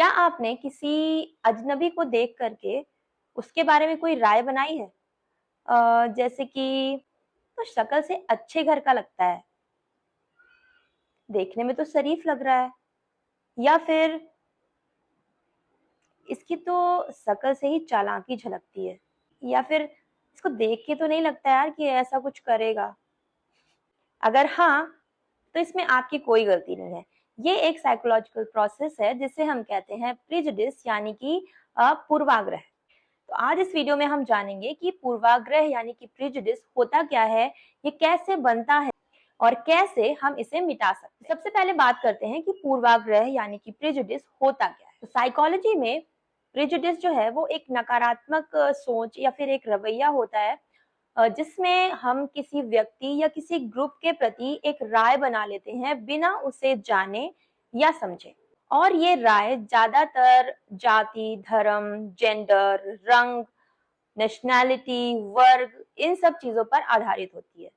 क्या आपने किसी अजनबी को देख करके उसके बारे में कोई राय बनाई है? जैसे कि तो शक्ल से अच्छे घर का लगता है, देखने में तो शरीफ लग रहा है, या फिर इसकी तो शक्ल से ही चालाकी झलकती है, या फिर इसको देख के तो नहीं लगता यार कि ऐसा कुछ करेगा। अगर हाँ, तो इसमें आपकी कोई गलती नहीं है। ये एक साइकोलॉजिकल प्रोसेस है जिसे हम कहते हैं प्रिजुडिस, यानी कि पूर्वाग्रह। तो आज इस वीडियो में हम जानेंगे कि पूर्वाग्रह यानी कि प्रिजुडिस होता क्या है, ये कैसे बनता है और कैसे हम इसे मिटा सकते हैं। सबसे पहले बात करते हैं कि पूर्वाग्रह यानी कि प्रिजुडिस होता क्या है। तो साइकोलॉजी में प्रिजुडिस जो है वो एक नकारात्मक सोच या फिर एक रवैया होता है, जिसमें हम किसी व्यक्ति या किसी ग्रुप के प्रति एक राय बना लेते हैं बिना उसे जाने या समझे। और ये राय ज्यादातर जाति, धर्म, जेंडर, रंग, नेशनैलिटी, वर्ग, इन सब चीजों पर आधारित होती है।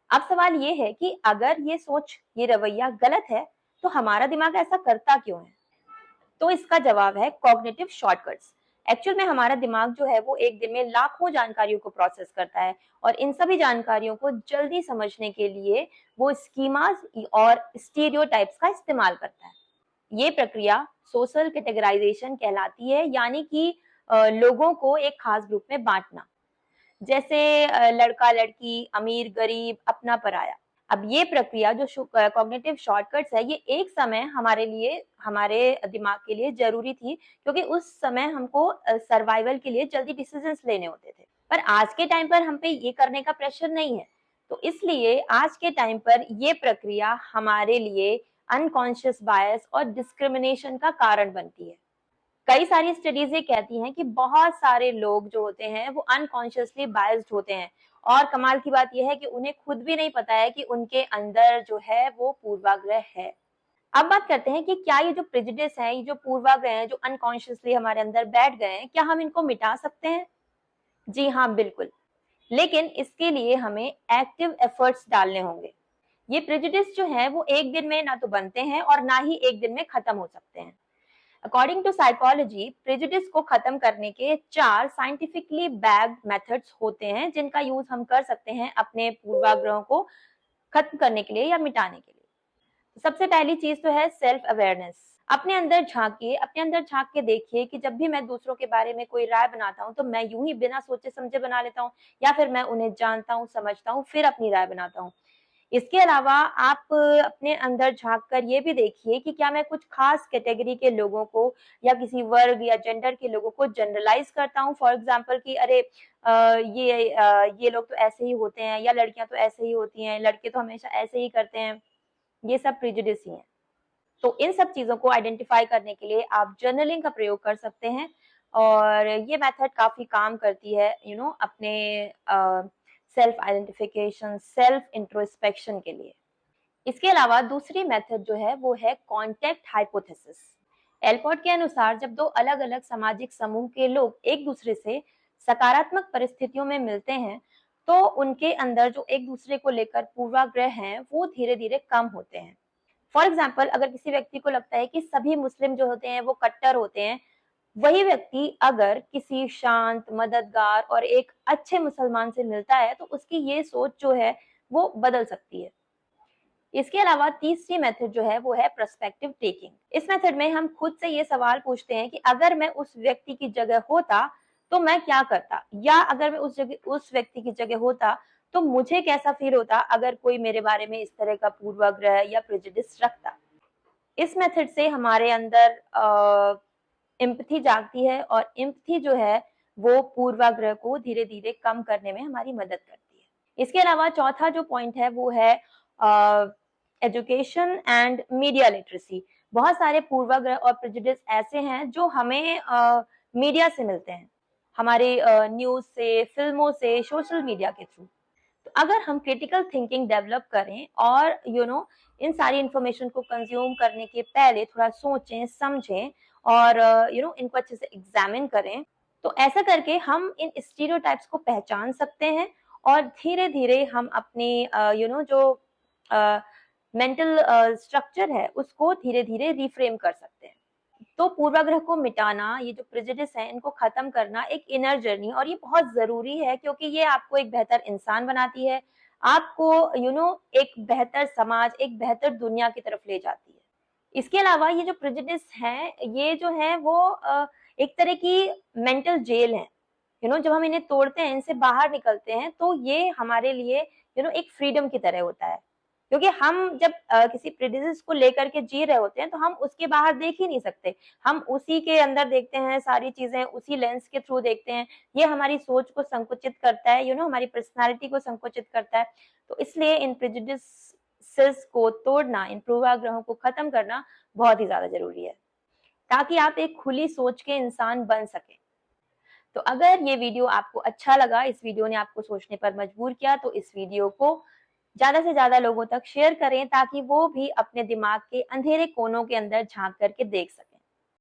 अब सवाल ये है कि अगर ये सोच, ये रवैया गलत है, तो हमारा दिमाग ऐसा करता क्यों है? तो इसका जवाब है कॉग्निटिव शॉर्टकट्स। एक्चुअल में हमारा दिमाग जो है वो एक दिन में लाखों जानकारियों को प्रोसेस करता है, और इन सभी जानकारियों को जल्दी समझने के लिए वो स्कीमास और स्टीरियोटाइप्स का इस्तेमाल करता है। ये प्रक्रिया सोशल कैटेगराइजेशन कहलाती है, यानी कि लोगों को एक खास ग्रुप में बांटना। जैसे लड़का लड़की, अमीर गरीब, अपना पराया। अब ये प्रक्रिया जो कॉग्निटिव शॉर्टकट्स है, ये एक समय हमारे लिए, हमारे दिमाग के लिए जरूरी थी, क्योंकि उस समय हमको सर्वाइवल के लिए जल्दी डिसीजंस लेने होते थे। पर आज के टाइम पर हम पे ये करने का प्रेशर नहीं है, तो इसलिए आज के टाइम पर ये प्रक्रिया हमारे लिए अनकॉन्शियस बायस और डिस्क्रिमिनेशन का कारण बनती है। कई सारी स्टडीज ये कहती हैं कि बहुत सारे लोग जो होते हैं वो अनकॉन्शियसली बायस्ड होते हैं, और कमाल की बात यह है कि उन्हें खुद भी नहीं पता है कि उनके अंदर जो है वो पूर्वाग्रह है। अब बात करते हैं कि क्या ये जो प्रेजुडिस है, ये जो पूर्वाग्रह हैं, जो अनकॉन्शियसली हमारे अंदर बैठ गए हैं, क्या हम इनको मिटा सकते हैं? जी हाँ, बिल्कुल। लेकिन इसके लिए हमें एक्टिव एफर्ट्स डालने होंगे। ये प्रेजुडिस जो है वो एक दिन में ना तो बनते हैं और ना ही एक दिन में खत्म हो सकते हैं। अकॉर्डिंग टू साइकोलॉजी, प्रेजुडिस को खत्म करने के 4 साइंटिफिकली बैक्ड मेथड्स होते हैं, जिनका यूज हम कर सकते हैं अपने पूर्वाग्रहों को खत्म करने के लिए या मिटाने के लिए। सबसे पहली चीज तो है सेल्फ अवेयरनेस। अपने अंदर झांकिए, अपने अंदर झांक के देखिए कि जब भी मैं दूसरों के बारे में कोई राय बनाता हूँ, तो मैं यूं ही बिना सोचे समझे बना लेता हूँ, या फिर मैं उन्हें जानता हूँ, समझता हूँ, फिर अपनी राय बनाता हूँ। इसके अलावा आप अपने अंदर झांक कर ये भी देखिए कि क्या मैं कुछ खास कैटेगरी के लोगों को या किसी वर्ग या जेंडर के लोगों को जनरलाइज करता हूँ। फॉर एग्जांपल कि अरे ये लोग तो ऐसे ही होते हैं, या लड़कियां तो ऐसे ही होती हैं, लड़के तो हमेशा ऐसे ही करते हैं। ये सब प्रेजुडिस ही है। तो इन सब चीजों को आइडेंटिफाई करने के लिए आप जर्नलिंग का प्रयोग कर सकते हैं, और ये मेथड काफी काम करती है अपने सेल्फ आइडेंटिफिकेशन, सेल्फ इंट्रोस्पेक्शन के लिए। इसके अलावा दूसरी मेथड जो है वो है कॉन्टेक्ट हाइपोथेसिस। एलपॉट के अनुसार जब दो अलग अलग सामाजिक समूह के लोग एक दूसरे से सकारात्मक परिस्थितियों में मिलते हैं, तो उनके अंदर जो एक दूसरे को लेकर पूर्वाग्रह हैं वो धीरे धीरे कम होते हैं। फॉर एग्जाम्पल, अगर किसी व्यक्ति को लगता है कि सभी मुस्लिम जो होते हैं वो कट्टर होते हैं, वही व्यक्ति अगर किसी शांत, मददगार और एक अच्छे मुसलमान से मिलता है, तो उसकी ये सोच जो है वो बदल सकती है। इसके अलावा तीसरी मेथड जो है वो है पर्सपेक्टिव टेकिंग। इस मेथड में हम खुद से ये सवाल पूछते हैं कि अगर मैं उस व्यक्ति की जगह होता तो मैं क्या करता, या अगर मैं उस व्यक्ति की जगह होता तो मुझे कैसा फील होता अगर कोई मेरे बारे में इस तरह का पूर्वाग्रह या प्रेजुडिस रखता। इस मेथड से हमारे अंदर एम्पैथी जागती है, और एम्पैथी जो है वो पूर्वाग्रह को धीरे धीरे कम करने में हमारी मदद करती है। इसके अलावा चौथा जो पॉइंट है वो है एजुकेशन एंड मीडिया लिटरेसी। बहुत सारे पूर्वाग्रह और प्रेजुडिस ऐसे हैं जो हमें मीडिया से मिलते हैं, हमारे न्यूज से, फिल्मों से, सोशल मीडिया के थ्रू। तो अगर हम क्रिटिकल थिंकिंग डेवलप करें और इन सारी इंफॉर्मेशन को कंज्यूम करने के पहले थोड़ा सोचें, समझें, और इनको अच्छे से एग्जामिन करें, तो ऐसा करके हम इन स्टीरियोटाइप्स को पहचान सकते हैं, और धीरे धीरे हम अपनी जो मेंटल स्ट्रक्चर है उसको धीरे धीरे रिफ्रेम कर सकते हैं। तो पूर्वाग्रह को मिटाना, ये जो प्रेजुडिस है इनको खत्म करना एक इनर जर्नी, और ये बहुत जरूरी है क्योंकि ये आपको एक बेहतर इंसान बनाती है, आपको एक बेहतर समाज, एक बेहतर दुनिया की तरफ ले जाती है। इसके अलावा ये जो प्रेजुडिस है, ये जो है वो एक तरह की मेंटल जेल है। जब हम इन्हें तोड़ते हैं, इनसे बाहर निकलते हैं, तो ये हमारे लिए एक फ्रीडम की तरह होता है। क्योंकि हम जब किसी प्रेजुडिस को लेकर के जी रहे होते हैं, तो हम उसके बाहर देख ही नहीं सकते, हम उसी के अंदर देखते हैं, सारी चीजें उसी लेंस के थ्रू देखते हैं। ये हमारी सोच को संकुचित करता है, हमारी पर्सनालिटी को संकुचित करता है। तो इसलिए इन प्रेजुडिसेस को तोड़ना, इन पूर्वाग्रहों को खत्म करना बहुत ही ज्यादा जरूरी है, ताकि आप एक खुली सोच के इंसान बन सकें। तो अगर ये वीडियो आपको अच्छा लगा, इस वीडियो ने आपको सोचने पर मजबूर किया, तो इस वीडियो को ज्यादा से ज्यादा लोगों तक शेयर करें, ताकि वो भी अपने दिमाग के अंधेरे कोनों के अंदर झांक करके देख सकें।